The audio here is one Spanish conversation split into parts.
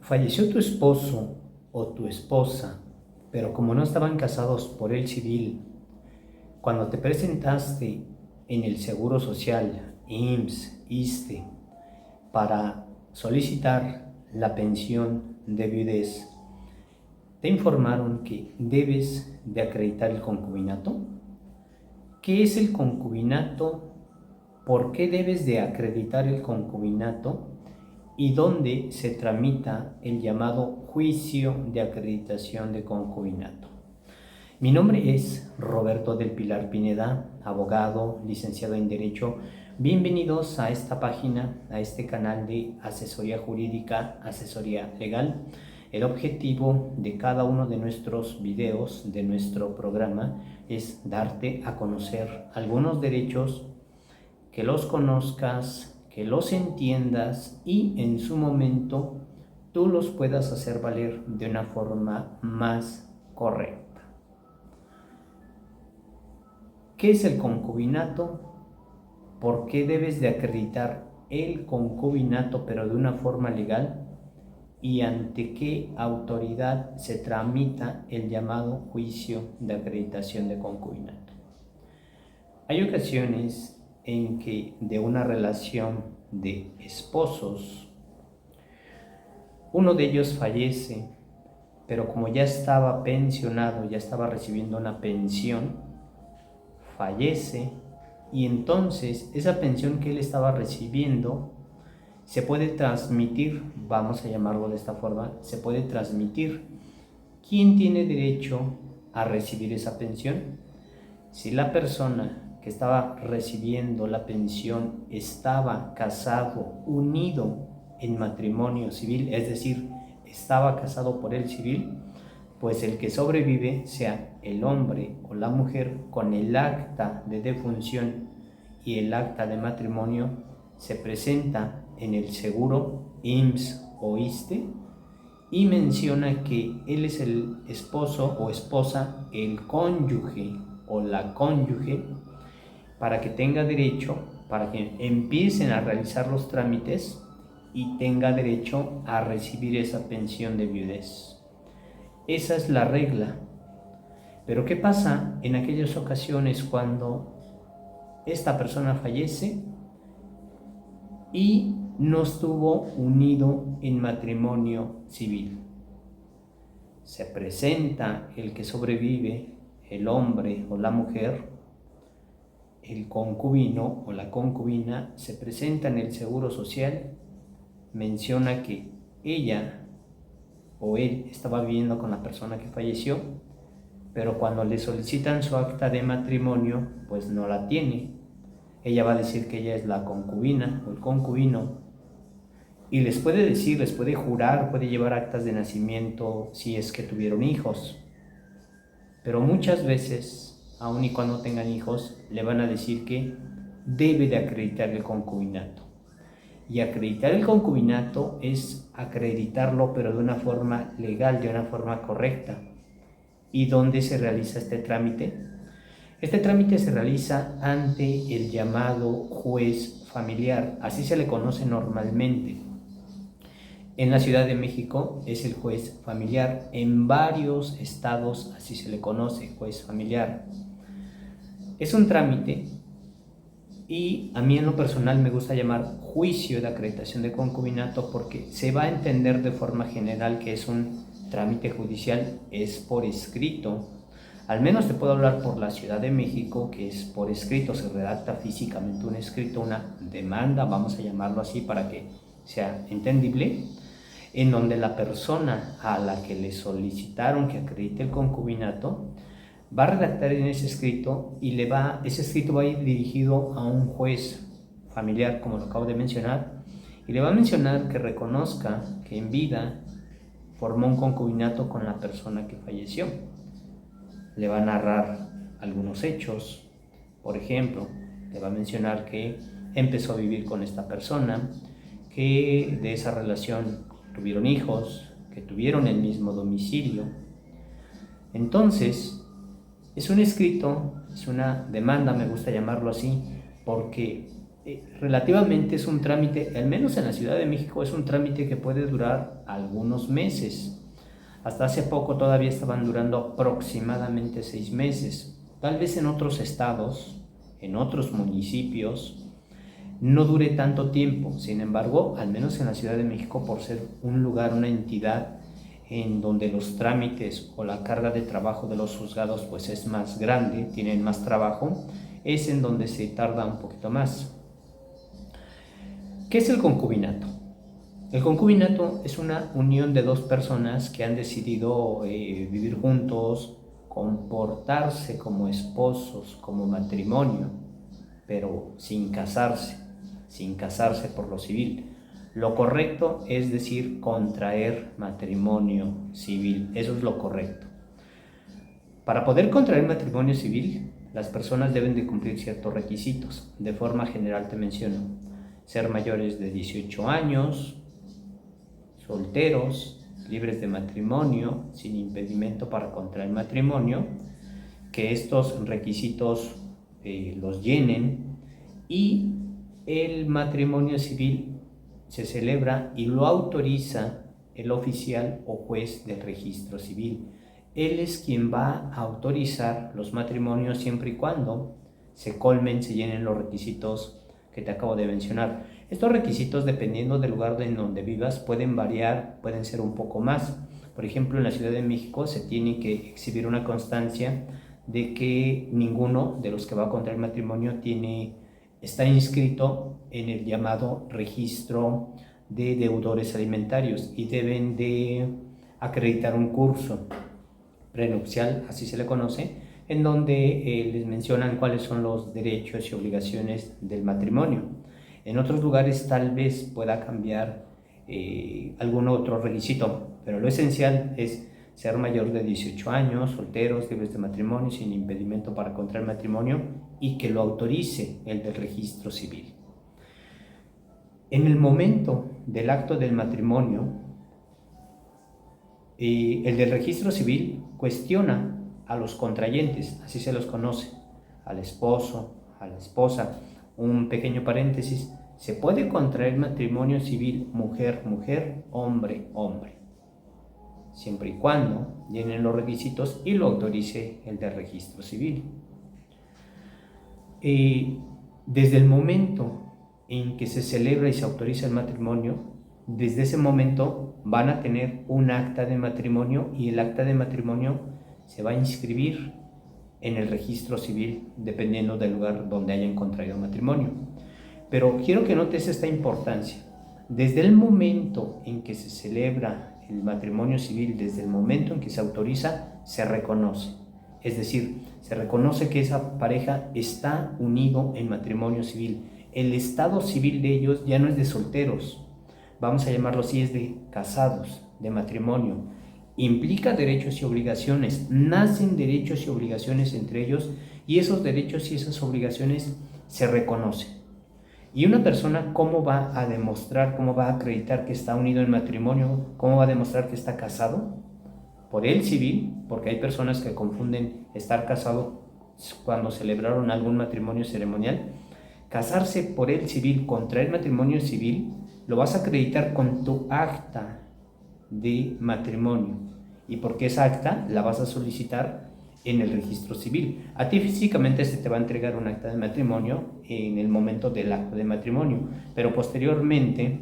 Falleció tu esposo o tu esposa, pero como no estaban casados por el civil, cuando te presentaste en el Seguro Social, IMSS, ISSSTE, para solicitar la pensión de viudez, te informaron que debes de acreditar el concubinato. ¿Qué es el concubinato? ¿Por qué debes de acreditar el concubinato? ¿Y dónde se tramita el llamado juicio de acreditación de concubinato? Mi nombre es Roberto del Pilar Pineda, abogado, licenciado en Derecho. Bienvenidos a esta página, a este canal de asesoría jurídica, asesoría legal. El objetivo de cada uno de nuestros videos, de nuestro programa, es darte a conocer algunos derechos, que los conozcas, que los entiendas y en su momento tú los puedas hacer valer de una forma más correcta. ¿Qué es el concubinato? ¿Por qué debes de acreditar el concubinato pero de una forma legal? ¿Y ante qué autoridad se tramita el llamado juicio de acreditación de concubinato? Hay ocasiones en que de una relación de esposos, uno de ellos fallece, pero como ya estaba pensionado, ya estaba recibiendo una pensión, fallece, y entonces esa pensión que él estaba recibiendo se puede transmitir, vamos a llamarlo de esta forma, se puede transmitir. ¿Quién tiene derecho a recibir esa pensión? Si la persona que estaba recibiendo la pensión estaba casado, unido en matrimonio civil, es decir, estaba casado por el civil, pues el que sobrevive, sea el hombre o la mujer, con el acta de defunción y el acta de matrimonio, se presenta en el seguro IMSS o ISSSTE y menciona que él es el esposo o esposa, el cónyuge o la cónyuge, para que tenga derecho, para que empiecen a realizar los trámites y tenga derecho a recibir esa pensión de viudez. Esa es la regla. Pero ¿qué pasa en aquellas ocasiones cuando esta persona fallece y no estuvo unido en matrimonio civil? Se presenta el que sobrevive, el hombre o la mujer, el concubino o la concubina, se presenta en el Seguro Social, menciona que ella o él estaba viviendo con la persona que falleció, pero cuando le solicitan su acta de matrimonio, pues no la tiene. Ella va a decir que ella es la concubina o el concubino, y les puede decir, les puede jurar, puede llevar actas de nacimiento si es que tuvieron hijos, pero muchas veces, aun y cuando tengan hijos, le van a decir que debe de acreditar el concubinato. Y acreditar el concubinato es acreditarlo, pero de una forma legal, de una forma correcta. ¿Y dónde se realiza este trámite? Este trámite se realiza ante el llamado juez familiar, así se le conoce normalmente. En la Ciudad de México es el juez familiar, en varios estados así se le conoce, juez familiar. Es un trámite y a mí en lo personal me gusta llamar juicio de acreditación de concubinato porque se va a entender de forma general que es un trámite judicial, es por escrito. Al menos te puedo hablar por la Ciudad de México, que es por escrito, se redacta físicamente un escrito, una demanda, vamos a llamarlo así para que sea entendible, en donde la persona a la que le solicitaron que acredite el concubinato va a redactar en ese escrito y ese escrito va a ir dirigido a un juez familiar, como lo acabo de mencionar, y le va a mencionar que reconozca que en vida formó un concubinato con la persona que falleció. Le va a narrar algunos hechos, por ejemplo, le va a mencionar que empezó a vivir con esta persona, que de esa relación tuvieron hijos, que tuvieron el mismo domicilio. Entonces, es un escrito, es una demanda, me gusta llamarlo así, porque relativamente es un trámite, al menos en la Ciudad de México, es un trámite que puede durar algunos meses. Hasta hace poco todavía estaban durando aproximadamente 6 meses. Tal vez en otros estados, en otros municipios, no dure tanto tiempo. Sin embargo, al menos en la Ciudad de México, por ser un lugar, una entidad en donde los trámites o la carga de trabajo de los juzgados pues es más grande, tienen más trabajo, es en donde se tarda un poquito más. ¿Qué es el concubinato? El concubinato es una unión de dos personas que han decidido vivir juntos, comportarse como esposos, como matrimonio, pero sin casarse por lo civil. Lo correcto es decir, contraer matrimonio civil. Eso es lo correcto. Para poder contraer matrimonio civil, las personas deben de cumplir ciertos requisitos. De forma general te menciono: ser mayores de 18 años, solteros, libres de matrimonio, sin impedimento para contraer matrimonio, que estos requisitos los llenen, y el matrimonio civil se celebra y lo autoriza el oficial o juez del registro civil. Él es quien va a autorizar los matrimonios siempre y cuando se colmen, se llenen los requisitos que te acabo de mencionar. Estos requisitos, dependiendo del lugar en donde vivas, pueden variar, pueden ser un poco más. Por ejemplo, en la Ciudad de México se tiene que exhibir una constancia de que ninguno de los que va a contraer matrimonio está inscrito en el llamado registro de deudores alimentarios, y deben de acreditar un curso prenupcial, así se le conoce, en donde les mencionan cuáles son los derechos y obligaciones del matrimonio. En otros lugares tal vez pueda cambiar algún otro requisito, pero lo esencial es ser mayor de 18 años, solteros, libres de matrimonio, sin impedimento para contraer matrimonio, y que lo autorice el del registro civil. En el momento del acto del matrimonio, el del registro civil cuestiona a los contrayentes, así se los conoce, al esposo, a la esposa. Un pequeño paréntesis: se puede contraer matrimonio civil mujer-mujer, hombre-hombre, siempre y cuando llenen los requisitos y lo autorice el del registro civil. Desde el momento en que se celebra y se autoriza el matrimonio, desde ese momento van a tener un acta de matrimonio, y el acta de matrimonio se va a inscribir en el registro civil dependiendo del lugar donde hayan contraído matrimonio. Pero quiero que notes esta importancia. Desde el momento en que se celebra el matrimonio civil, desde el momento en que se autoriza, se reconoce. Es decir, se reconoce que esa pareja está unido en matrimonio civil. El estado civil de ellos ya no es de solteros, vamos a llamarlo así, es de casados, de matrimonio. Implica derechos y obligaciones, nacen derechos y obligaciones entre ellos, y esos derechos y esas obligaciones se reconocen. Y una persona, ¿cómo va a demostrar, cómo va a acreditar que está unido en matrimonio? ¿Cómo va a demostrar que está casado? Por el civil, porque hay personas que confunden estar casado cuando celebraron algún matrimonio ceremonial. Casarse por el civil, contraer matrimonio civil, lo vas a acreditar con tu acta de matrimonio. ¿Y por qué esa acta la vas a solicitar en el registro civil? A ti físicamente se te va a entregar un acta de matrimonio en el momento del acto de matrimonio, pero posteriormente,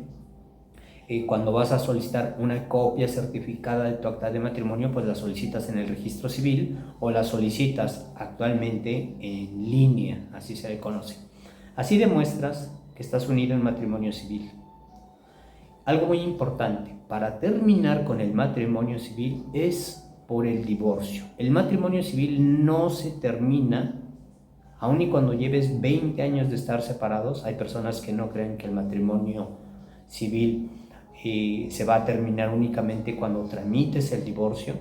cuando vas a solicitar una copia certificada de tu acta de matrimonio, pues la solicitas en el registro civil, o la solicitas actualmente en línea, así se le conoce. Así demuestras que estás unido en matrimonio civil. Algo muy importante para terminar con el matrimonio civil es por el divorcio. El matrimonio civil no se termina aun y cuando lleves 20 años de estar separados. Hay personas que no creen que el matrimonio civil se va a terminar únicamente cuando tramites el divorcio.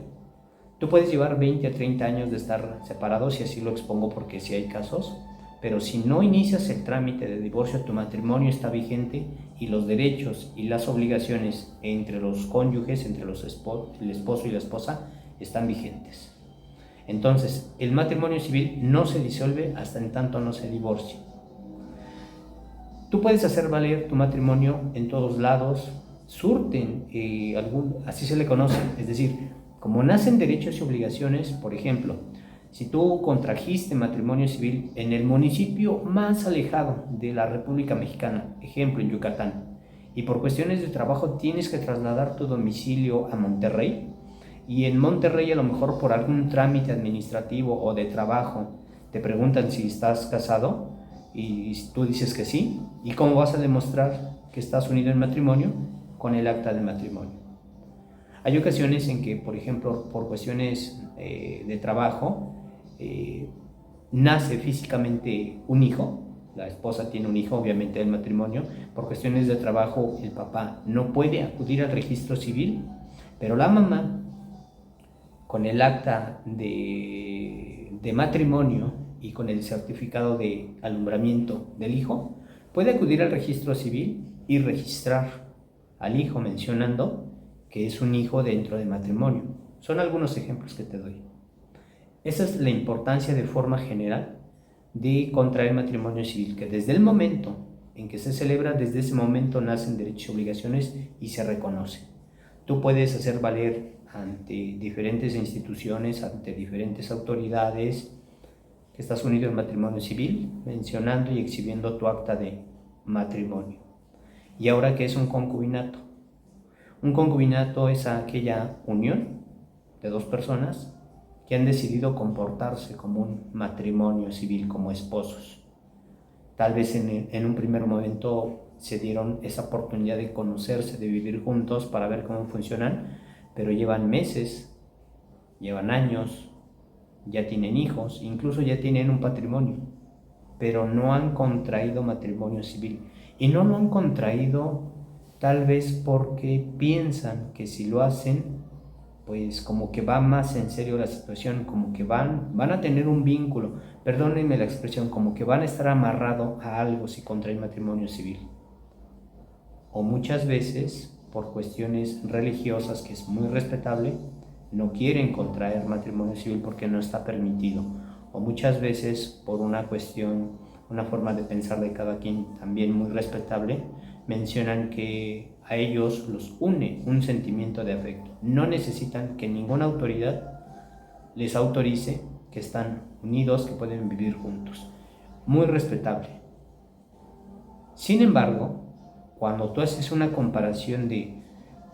Tú puedes llevar 20 a 30 años de estar separados, y así lo expongo porque sí hay casos, pero si no inicias el trámite de divorcio, tu matrimonio está vigente, y los derechos y las obligaciones entre los cónyuges, entre el esposo y la esposa, están vigentes. Entonces, el matrimonio civil no se disuelve hasta en tanto no se divorcie. Tú puedes hacer valer tu matrimonio en todos lados, surten, así se le conoce, es decir, como nacen derechos y obligaciones, por ejemplo, si tú contrajiste matrimonio civil en el municipio más alejado de la República Mexicana, ejemplo en Yucatán, y por cuestiones de trabajo tienes que trasladar tu domicilio a Monterrey, y en Monterrey a lo mejor por algún trámite administrativo o de trabajo te preguntan si estás casado y tú dices que sí, ¿y cómo vas a demostrar que estás unido en matrimonio? Con el acta de matrimonio. Hay ocasiones en que, por ejemplo, por cuestiones de trabajo, nace físicamente un hijo, la esposa tiene un hijo, obviamente del matrimonio, por cuestiones de trabajo el papá no puede acudir al registro civil, pero la mamá, con el acta de matrimonio y con el certificado de alumbramiento del hijo, puede acudir al registro civil y registrar al hijo mencionando que es un hijo dentro del matrimonio. Son algunos ejemplos que te doy. Esa es la importancia de forma general de contraer matrimonio civil, que desde el momento en que se celebra, desde ese momento nacen derechos y obligaciones y se reconoce. Tú puedes hacer valer ante diferentes instituciones, ante diferentes autoridades, que estás unido en matrimonio civil, mencionando y exhibiendo tu acta de matrimonio. ¿Y ahora qué es un concubinato? Un concubinato es aquella unión de dos personas que han decidido comportarse como un matrimonio civil, como esposos. Tal vez en un primer momento se dieron esa oportunidad de conocerse, de vivir juntos para ver cómo funcionan, pero llevan meses, llevan años, ya tienen hijos, incluso ya tienen un patrimonio, pero no han contraído matrimonio civil. Y no lo han contraído tal vez porque piensan que si lo hacen, pues como que va más en serio la situación, como que van a tener un vínculo, perdónenme la expresión, como que van a estar amarrados a algo si contraen matrimonio civil. O muchas veces, por cuestiones religiosas, que es muy respetable, no quieren contraer matrimonio civil porque no está permitido. O muchas veces, por una cuestión, una forma de pensar de cada quien también muy respetable, mencionan que a ellos los une un sentimiento de afecto. No necesitan que ninguna autoridad les autorice que están unidos, que pueden vivir juntos. Muy respetable. Sin embargo, cuando tú haces una comparación de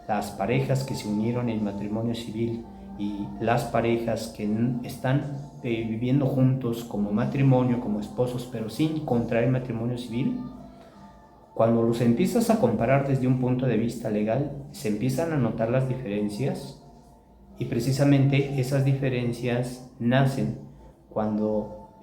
las parejas que se unieron en matrimonio civil y las parejas que están viviendo juntos como matrimonio, como esposos, pero sin contraer matrimonio civil, cuando los empiezas a comparar desde un punto de vista legal, se empiezan a notar las diferencias y precisamente esas diferencias nacen cuando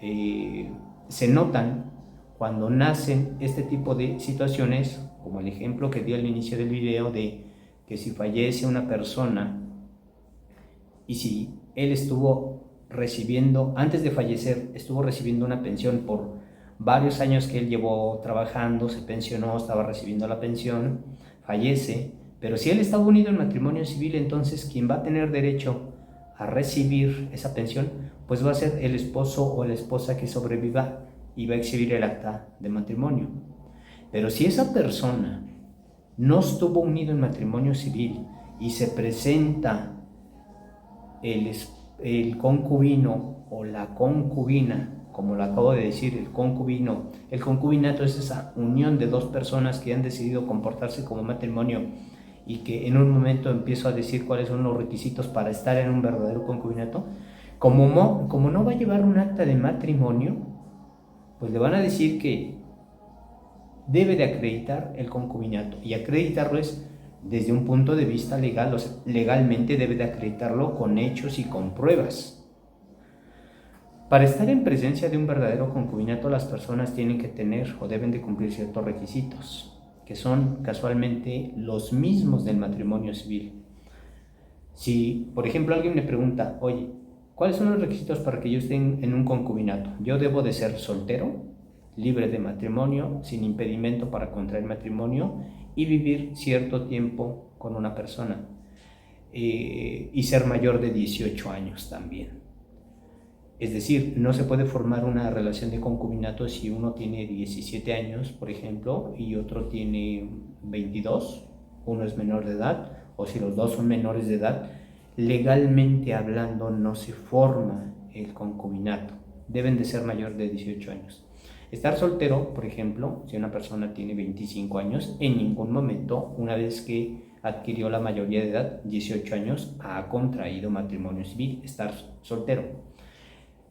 se notan, cuando nacen este tipo de situaciones, como el ejemplo que di al inicio del video de que si fallece una persona y si él estuvo recibiendo, antes de fallecer, estuvo recibiendo una pensión por varios años que él llevó trabajando, se pensionó, estaba recibiendo la pensión, fallece, pero si él estaba unido en matrimonio civil, entonces quien va a tener derecho a recibir esa pensión, pues va a ser el esposo o la esposa que sobreviva y va a exhibir el acta de matrimonio. Pero si esa persona no estuvo unido en matrimonio civil y se presenta el concubino o la concubina, como lo acabo de decir, el concubinato es esa unión de dos personas que han decidido comportarse como matrimonio y que en un momento empiezo a decir cuáles son los requisitos para estar en un verdadero concubinato. Como no va a llevar un acta de matrimonio, pues le van a decir que debe de acreditar el concubinato, y acreditarlo es desde un punto de vista legal, o sea, legalmente debe de acreditarlo con hechos y con pruebas. Para estar en presencia de un verdadero concubinato, las personas tienen que tener o deben de cumplir ciertos requisitos, que son casualmente los mismos del matrimonio civil. Si, por ejemplo, alguien me pregunta, oye, ¿cuáles son los requisitos para que yo esté en un concubinato? Yo debo de ser soltero, libre de matrimonio, sin impedimento para contraer matrimonio y vivir cierto tiempo con una persona y ser mayor de 18 años también. Es decir, no se puede formar una relación de concubinato si uno tiene 17 años, por ejemplo, y otro tiene 22, uno es menor de edad, o si los dos son menores de edad, legalmente hablando no se forma el concubinato. Deben de ser mayor de 18 años. Estar soltero, por ejemplo, si una persona tiene 25 años, en ningún momento, una vez que adquirió la mayoría de edad, 18 años, ha contraído matrimonio civil, estar soltero.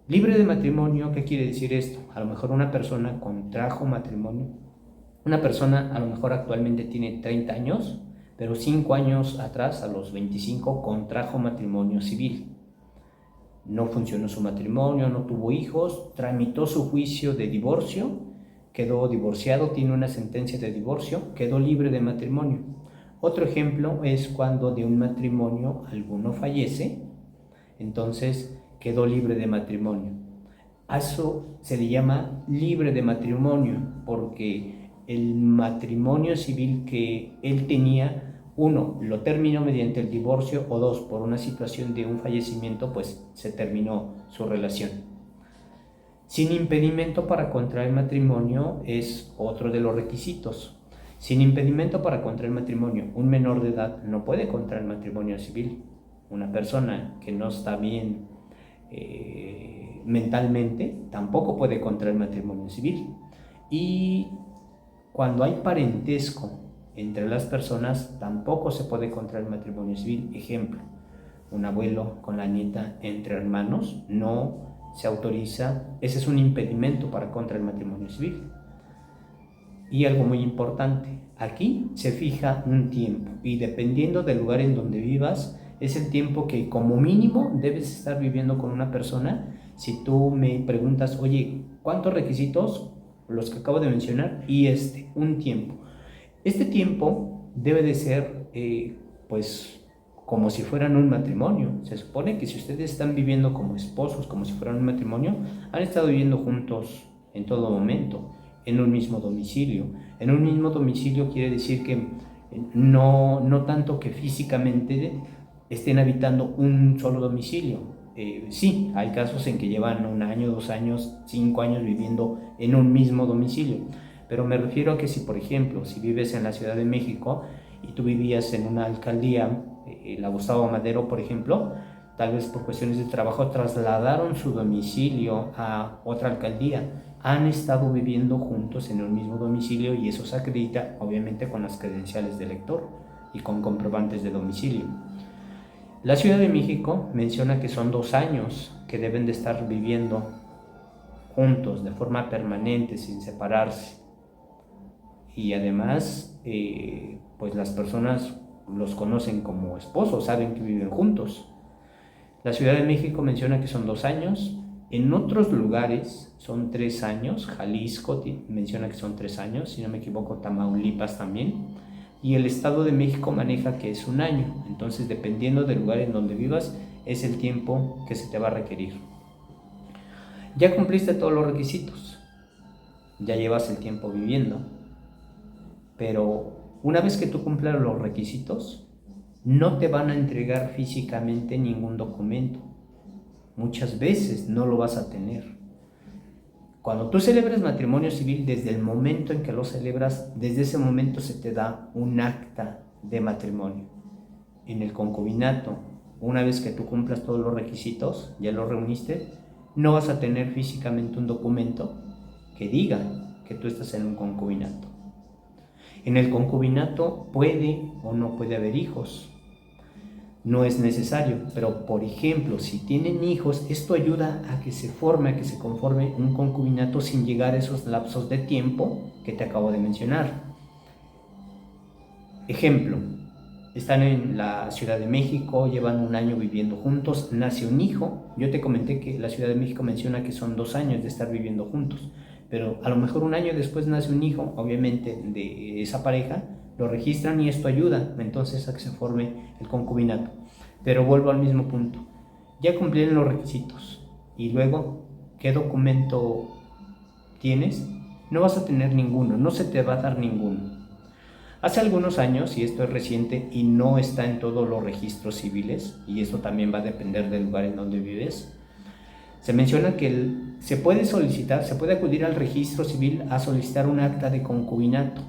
Libre de matrimonio, ¿qué quiere decir esto? A lo mejor una persona contrajo matrimonio, una persona a lo mejor actualmente tiene 30 años, pero 5 años atrás, a los 25, contrajo matrimonio civil. No funcionó su matrimonio, no tuvo hijos, tramitó su juicio de divorcio, quedó divorciado, tiene una sentencia de divorcio, quedó libre de matrimonio. Otro ejemplo es cuando de un matrimonio alguno fallece, entonces quedó libre de matrimonio. A eso se le llama libre de matrimonio, porque el matrimonio civil que él tenía, uno, lo terminó mediante el divorcio, o dos, por una situación de un fallecimiento, pues se terminó su relación. Sin impedimento para contraer matrimonio es otro de los requisitos. Sin impedimento para contraer matrimonio, un menor de edad no puede contraer matrimonio civil. Una persona que no está bien mentalmente tampoco puede contraer matrimonio civil. Y cuando hay parentesco entre las personas, tampoco se puede contraer matrimonio civil. Ejemplo, un abuelo con la nieta entre hermanos, no se autoriza, ese es un impedimento para contraer matrimonio civil. Y algo muy importante, aquí se fija un tiempo, y dependiendo del lugar en donde vivas, es el tiempo que como mínimo debes estar viviendo con una persona. Si tú me preguntas, oye, ¿cuántos requisitos? Los que acabo de mencionar, y un tiempo. Este tiempo debe de ser, pues, como si fueran un matrimonio. Se supone que si ustedes están viviendo como esposos, como si fueran un matrimonio, han estado viviendo juntos en todo momento, en un mismo domicilio. En un mismo domicilio quiere decir que no tanto que físicamente estén habitando un solo domicilio. Sí, hay casos en que llevan 1 año, 2 años, 5 años viviendo en un mismo domicilio, pero me refiero a que si, por ejemplo, si vives en la Ciudad de México y tú vivías en una alcaldía, la Gustavo Madero, por ejemplo, tal vez por cuestiones de trabajo trasladaron su domicilio a otra alcaldía, han estado viviendo juntos en el mismo domicilio, y eso se acredita obviamente con las credenciales de elector y con comprobantes de domicilio. La Ciudad de México menciona que son 2 años que deben de estar viviendo juntos de forma permanente, sin separarse. Y además, pues las personas los conocen como esposos, saben que viven juntos. La Ciudad de México menciona que son 2 años. En otros lugares son 3 años. Jalisco menciona que son 3 años, si no me equivoco, Tamaulipas también. Y el Estado de México maneja que es 1 año. Entonces, dependiendo del lugar en donde vivas, es el tiempo que se te va a requerir. Ya cumpliste todos los requisitos, ya llevas el tiempo viviendo, pero una vez que tú cumplas los requisitos, no te van a entregar físicamente ningún documento. Muchas veces no lo vas a tener. Cuando tú celebres matrimonio civil, desde el momento en que lo celebras, desde ese momento se te da un acta de matrimonio. En el concubinato, una vez que tú cumplas todos los requisitos, ya los reuniste, no vas a tener físicamente un documento que diga que tú estás en un concubinato. En el concubinato puede o no puede haber hijos. No es necesario, pero por ejemplo, si tienen hijos, esto ayuda a que se forme, a que se conforme un concubinato sin llegar a esos lapsos de tiempo que te acabo de mencionar. Ejemplo, están en la Ciudad de México, llevan 1 año viviendo juntos, nace un hijo. Yo te comenté que la Ciudad de México menciona que son 2 años de estar viviendo juntos, pero a lo mejor 1 año después nace un hijo, obviamente de esa pareja, lo registran y esto ayuda entonces a que se forme el concubinato. Pero vuelvo al mismo punto, ya cumplieron los requisitos y luego, ¿qué documento tienes? No vas a tener ninguno, no se te va a dar ninguno. Hace algunos años, y esto es reciente y no está en todos los registros civiles, y esto también va a depender del lugar en donde vives, Se menciona que se puede solicitar, se puede acudir al registro civil a solicitar un acta de concubinato.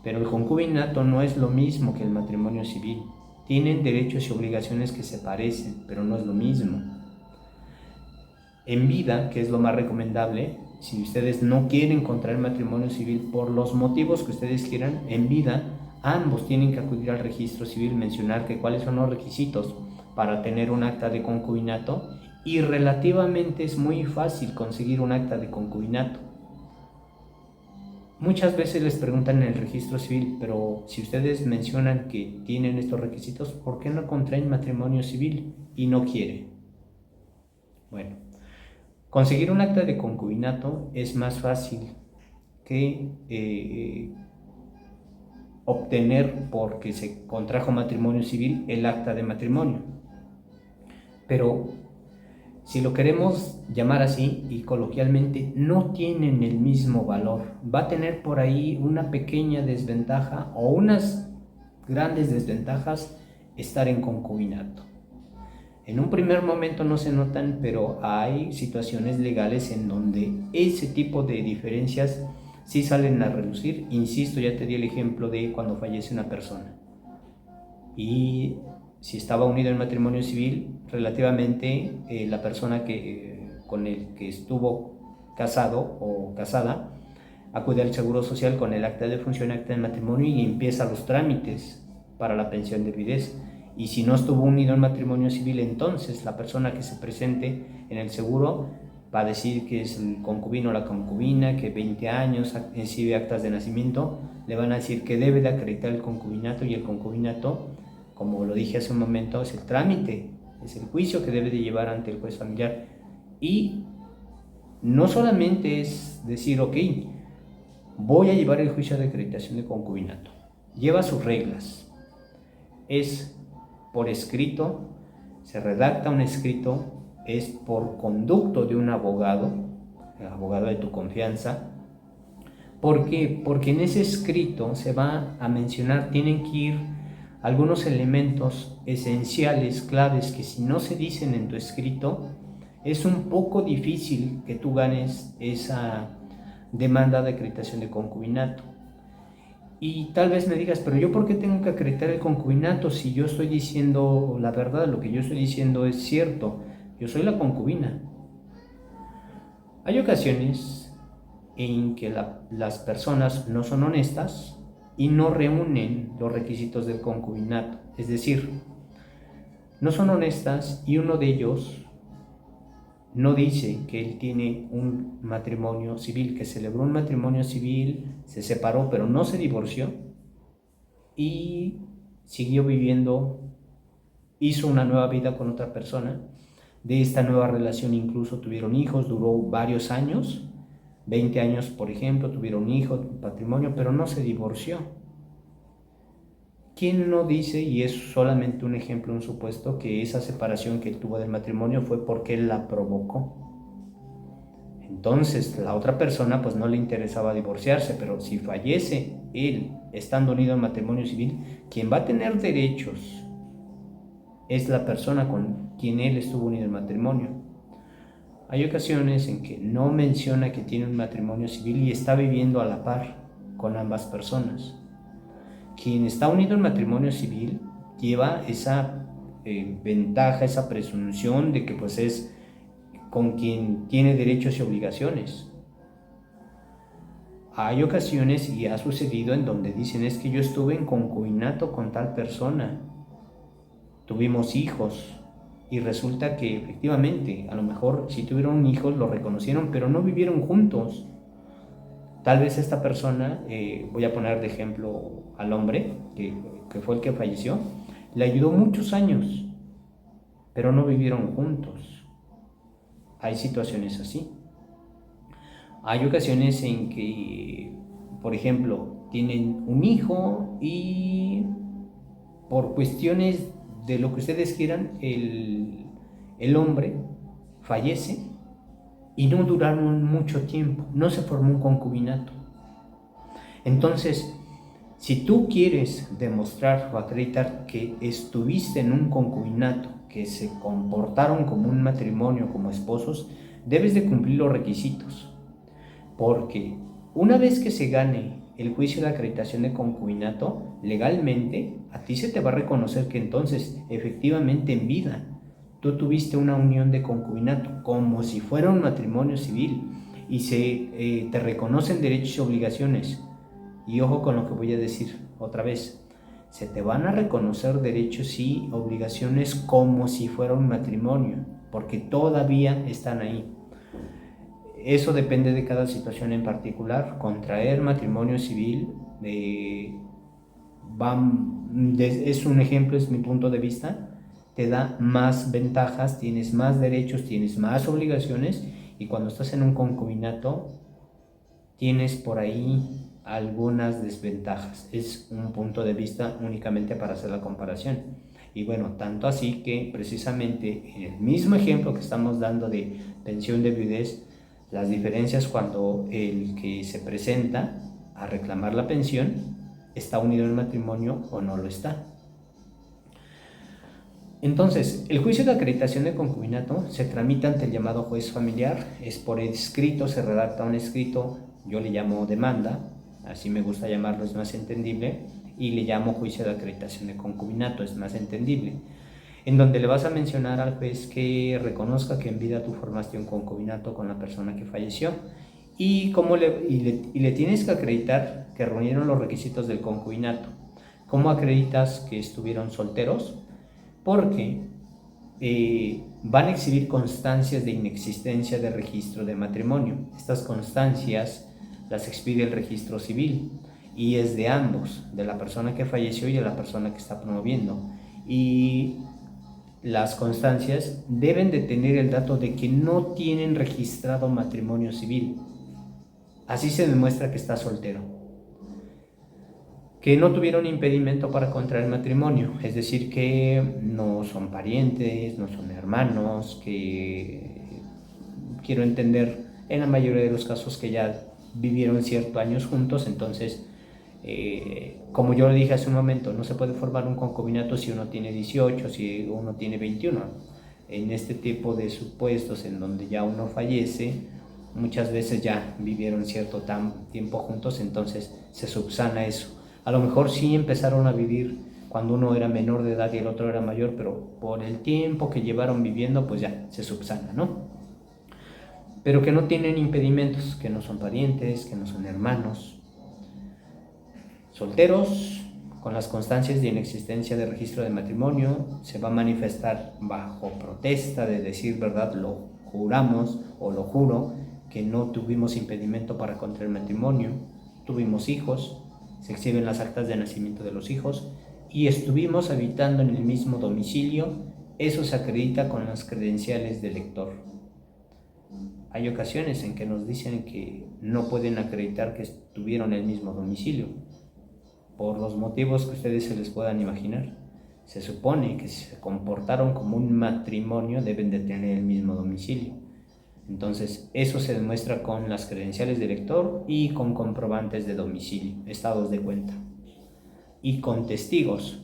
Pero el concubinato no es lo mismo que el matrimonio civil. Tienen derechos y obligaciones que se parecen, pero no es lo mismo. En vida, que es lo más recomendable, si ustedes no quieren contraer matrimonio civil por los motivos que ustedes quieran, en vida ambos tienen que acudir al registro civil, mencionar que cuáles son los requisitos para tener un acta de concubinato, y relativamente es muy fácil conseguir un acta de concubinato. Muchas veces les preguntan en el registro civil, pero si ustedes mencionan que tienen estos requisitos, ¿por qué no contraen matrimonio civil y no quieren? Bueno, conseguir un acta de concubinato es más fácil que obtener, porque se contrajo matrimonio civil, el acta de matrimonio. Pero si lo queremos llamar así y coloquialmente, no tienen el mismo valor. Va a tener por ahí una pequeña desventaja o unas grandes desventajas estar en concubinato. En un primer momento no se notan, pero hay situaciones legales en donde ese tipo de diferencias sí salen a relucir. Insisto, ya te di el ejemplo de cuando fallece una persona. Y si estaba unido en matrimonio civil, relativamente la persona con el que estuvo casado o casada acude al Seguro Social con el acta de función, acta de matrimonio, y empieza los trámites para la pensión de viudez. Y si no estuvo unido en matrimonio civil, entonces la persona que se presente en el seguro va a decir que es el concubino o la concubina, que 20 años exhibe actas de nacimiento, le van a decir que debe de acreditar el concubinato, y el concubinato, como lo dije hace un momento, es el trámite, es el juicio que debe de llevar ante el juez familiar. Y no solamente es decir, ok, voy a llevar el juicio de acreditación de concubinato, lleva sus reglas, es por escrito, se redacta un escrito, es por conducto de un abogado, el abogado de tu confianza. ¿Por qué? Porque en ese escrito se va a mencionar, tienen que ir algunos elementos esenciales, claves, que si no se dicen en tu escrito, es un poco difícil que tú ganes esa demanda de acreditación de concubinato. Y tal vez me digas, pero yo ¿por qué tengo que acreditar el concubinato si yo estoy diciendo la verdad? Lo que yo estoy diciendo es cierto, yo soy la concubina. Hay ocasiones en que las personas no son honestas y no reúnen los requisitos del concubinato, es decir, no son honestas, y uno de ellos no dice que él tiene un matrimonio civil, que celebró un matrimonio civil, se separó pero no se divorció y siguió viviendo, hizo una nueva vida con otra persona. De esta nueva relación incluso tuvieron hijos, duró varios años, 20 años por ejemplo, tuvieron hijos, patrimonio, pero no se divorció. ¿Quién no dice, y es solamente un ejemplo, un supuesto, que esa separación que él tuvo del matrimonio fue porque él la provocó? Entonces la otra persona pues no le interesaba divorciarse, pero si fallece él estando unido en matrimonio civil, quien va a tener derechos es la persona con quien él estuvo unido en matrimonio. Hay ocasiones en que no menciona que tiene un matrimonio civil y está viviendo a la par con ambas personas. Quien está unido en matrimonio civil lleva esa ventaja, esa presunción de que pues es con quien tiene derechos y obligaciones. Hay ocasiones, y ha sucedido, en donde dicen, es que yo estuve en concubinato con tal persona, tuvimos hijos, y resulta que efectivamente, a lo mejor si tuvieron hijos lo reconocieron, pero no vivieron juntos. Tal vez esta persona, voy a poner de ejemplo al hombre, que fue el que falleció, le ayudó muchos años, pero no vivieron juntos. Hay situaciones así. Hay ocasiones en que, por ejemplo, tienen un hijo y por cuestiones de lo que ustedes quieran, el hombre fallece y no duraron mucho tiempo, no se formó un concubinato. Entonces, Si tú quieres demostrar o acreditar que estuviste en un concubinato, que se comportaron como un matrimonio, como esposos, debes de cumplir los requisitos. Porque una vez que se gane el juicio de acreditación de concubinato, legalmente a ti se te va a reconocer que entonces efectivamente en vida tú tuviste una unión de concubinato como si fuera un matrimonio civil y te reconocen derechos y obligaciones. Y ojo con lo que voy a decir otra vez, se te van a reconocer derechos y obligaciones como si fuera un matrimonio, porque todavía están ahí. Eso depende de cada situación en particular. Contraer matrimonio civil es un ejemplo, es mi punto de vista, te da más ventajas, tienes más derechos, tienes más obligaciones, y cuando estás en un concubinato tienes por ahí algunas desventajas. Es un punto de vista únicamente para hacer la comparación. Y bueno, tanto así que precisamente en el mismo ejemplo que estamos dando de pensión de viudez, las diferencias cuando el que se presenta a reclamar la pensión está unido en matrimonio o no lo está. Entonces, el juicio de acreditación de concubinato se tramita ante el llamado juez familiar, es por escrito, se redacta un escrito, yo le llamo demanda, así me gusta llamarlo, es más entendible, y le llamo juicio de acreditación de concubinato, es más entendible, en donde le vas a mencionar al juez que reconozca que en vida tú formaste un concubinato con la persona que falleció y le tienes que acreditar que reunieron los requisitos del concubinato. ¿Cómo acreditas que estuvieron solteros? Porque van a exhibir constancias de inexistencia de registro de matrimonio. Estas constancias las expide el registro civil y es de ambos, de la persona que falleció y de la persona que está promoviendo. Y las constancias deben de tener el dato de que no tienen registrado matrimonio civil. Así se demuestra que está soltero. Que no tuvieron impedimento para contraer matrimonio, es decir, que no son parientes, no son hermanos, que quiero entender en la mayoría de los casos que ya vivieron ciertos años juntos. Entonces, como yo le dije hace un momento, no se puede formar un concubinato si uno tiene 18, si uno tiene 21. En este tipo de supuestos en donde ya uno fallece, muchas veces ya vivieron cierto tiempo juntos, entonces se subsana eso. A lo mejor sí empezaron a vivir cuando uno era menor de edad y el otro era mayor, pero por el tiempo que llevaron viviendo, pues ya se subsana, ¿no? Pero que no tienen impedimentos, que no son parientes, que no son hermanos. Solteros, con las constancias de inexistencia de registro de matrimonio, se va a manifestar bajo protesta de decir verdad, lo juramos o lo juro, que no tuvimos impedimento para contraer matrimonio, tuvimos hijos, se exhiben las actas de nacimiento de los hijos y estuvimos habitando en el mismo domicilio. Eso se acredita con las credenciales del lector. Hay ocasiones en que nos dicen que no pueden acreditar que estuvieron en el mismo domicilio, por los motivos que ustedes se les puedan imaginar. Se supone que si se comportaron como un matrimonio deben de tener el mismo domicilio. Entonces, eso se demuestra con las credenciales de lector y con comprobantes de domicilio, estados de cuenta. Y con testigos.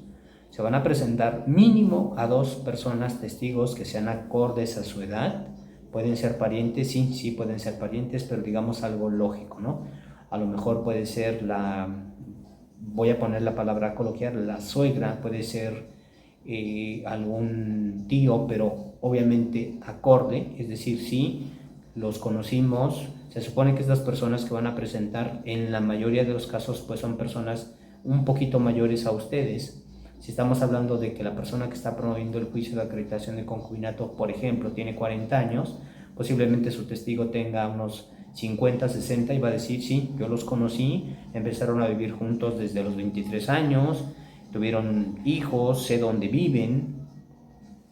Se van a presentar mínimo a 2 personas testigos que sean acordes a su edad. Pueden ser parientes, sí pueden ser parientes, pero digamos algo lógico, ¿no? A lo mejor puede ser voy a poner la palabra coloquial, la suegra, puede ser algún tío, pero obviamente acorde, es decir, sí, los conocimos. Se supone que estas personas que van a presentar, en la mayoría de los casos, pues son personas un poquito mayores a ustedes. Si estamos hablando de que la persona que está promoviendo el juicio de acreditación de concubinato, por ejemplo, tiene 40 años, posiblemente su testigo tenga unos 50, 60 y va a decir, sí, yo los conocí, empezaron a vivir juntos desde los 23 años, tuvieron hijos, sé dónde viven.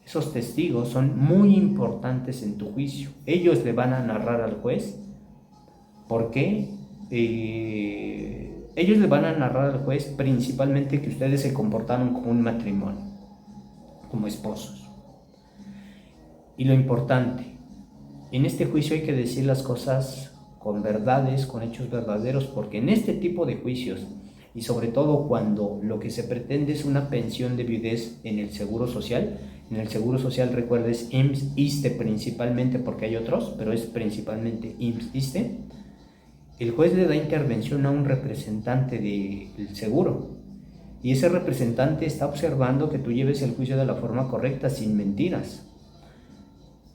Esos testigos son muy importantes en tu juicio. Ellos le van a narrar al juez por qué. Ellos le van a narrar al juez principalmente que ustedes se comportaron como un matrimonio, como esposos. Y lo importante, en este juicio hay que decir las cosas con verdades, con hechos verdaderos, porque en este tipo de juicios, y sobre todo cuando lo que se pretende es una pensión de viudez en el Seguro Social. En el Seguro Social, recuerdes, IMSS, ISSSTE principalmente, porque hay otros, pero es principalmente IMSS, ISSSTE. El juez le da intervención a un representante del seguro y ese representante está observando que tú lleves el juicio de la forma correcta, sin mentiras.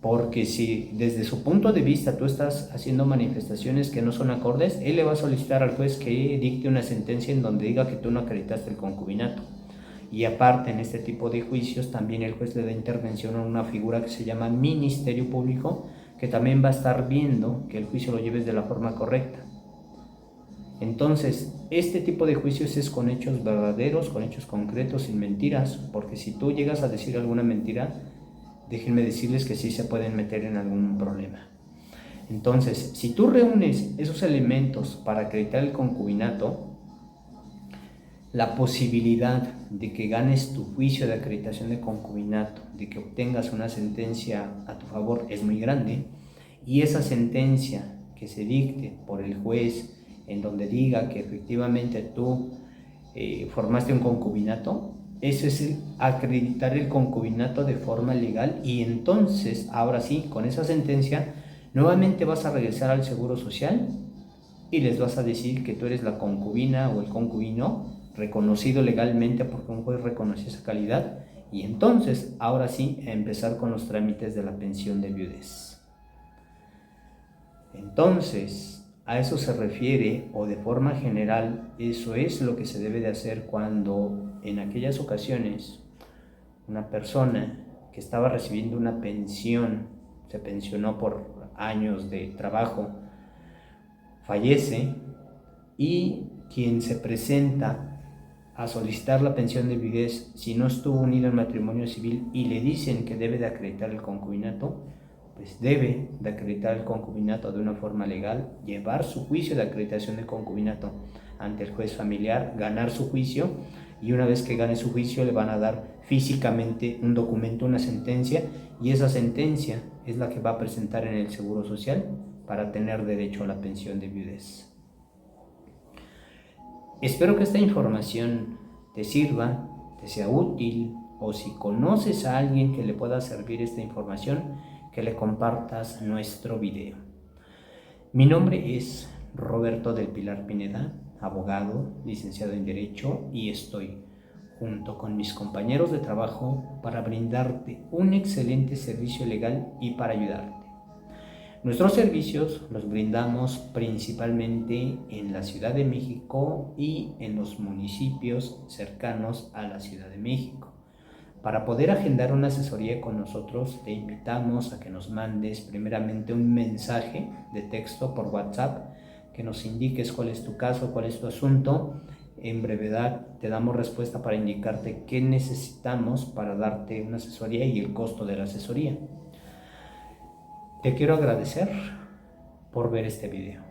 Porque si desde su punto de vista tú estás haciendo manifestaciones que no son acordes, él le va a solicitar al juez que dicte una sentencia en donde diga que tú no acreditaste el concubinato. Y aparte, en este tipo de juicios también el juez le da intervención a una figura que se llama Ministerio Público, que también va a estar viendo que el juicio lo lleves de la forma correcta. Entonces, este tipo de juicios es con hechos verdaderos, con hechos concretos, sin mentiras, porque si tú llegas a decir alguna mentira, déjenme decirles que sí se pueden meter en algún problema. Entonces, si tú reúnes esos elementos para acreditar el concubinato, la posibilidad de que ganes tu juicio de acreditación de concubinato, de que obtengas una sentencia a tu favor es muy grande, y esa sentencia que se dicte por el juez en donde diga que efectivamente tú formaste un concubinato, eso es acreditar el concubinato de forma legal, y entonces, ahora sí, con esa sentencia, nuevamente vas a regresar al Seguro Social y les vas a decir que tú eres la concubina o el concubino reconocido legalmente porque un juez reconoció esa calidad, y entonces, ahora sí, a empezar con los trámites de la pensión de viudez. Entonces, a eso se refiere, o de forma general, eso es lo que se debe de hacer cuando en aquellas ocasiones una persona que estaba recibiendo una pensión, se pensionó por años de trabajo, fallece, y quien se presenta a solicitar la pensión de viudez, si no estuvo unido en matrimonio civil y le dicen que debe de acreditar el concubinato, pues debe de acreditar el concubinato de una forma legal, llevar su juicio de acreditación de concubinato ante el juez familiar, ganar su juicio, y una vez que gane su juicio le van a dar físicamente un documento, una sentencia, y esa sentencia es la que va a presentar en el Seguro Social para tener derecho a la pensión de viudez. Espero que esta información te sirva, te sea útil, o si conoces a alguien que le pueda servir esta información, que le compartas nuestro video. Mi nombre es Roberto del Pilar Pineda, abogado, licenciado en Derecho, y estoy junto con mis compañeros de trabajo para brindarte un excelente servicio legal y para ayudarte. Nuestros servicios los brindamos principalmente en la Ciudad de México y en los municipios cercanos a la Ciudad de México. Para poder agendar una asesoría con nosotros, te invitamos a que nos mandes primeramente un mensaje de texto por WhatsApp, que nos indiques cuál es tu caso, cuál es tu asunto. En brevedad te damos respuesta para indicarte qué necesitamos para darte una asesoría y el costo de la asesoría. Te quiero agradecer por ver este video.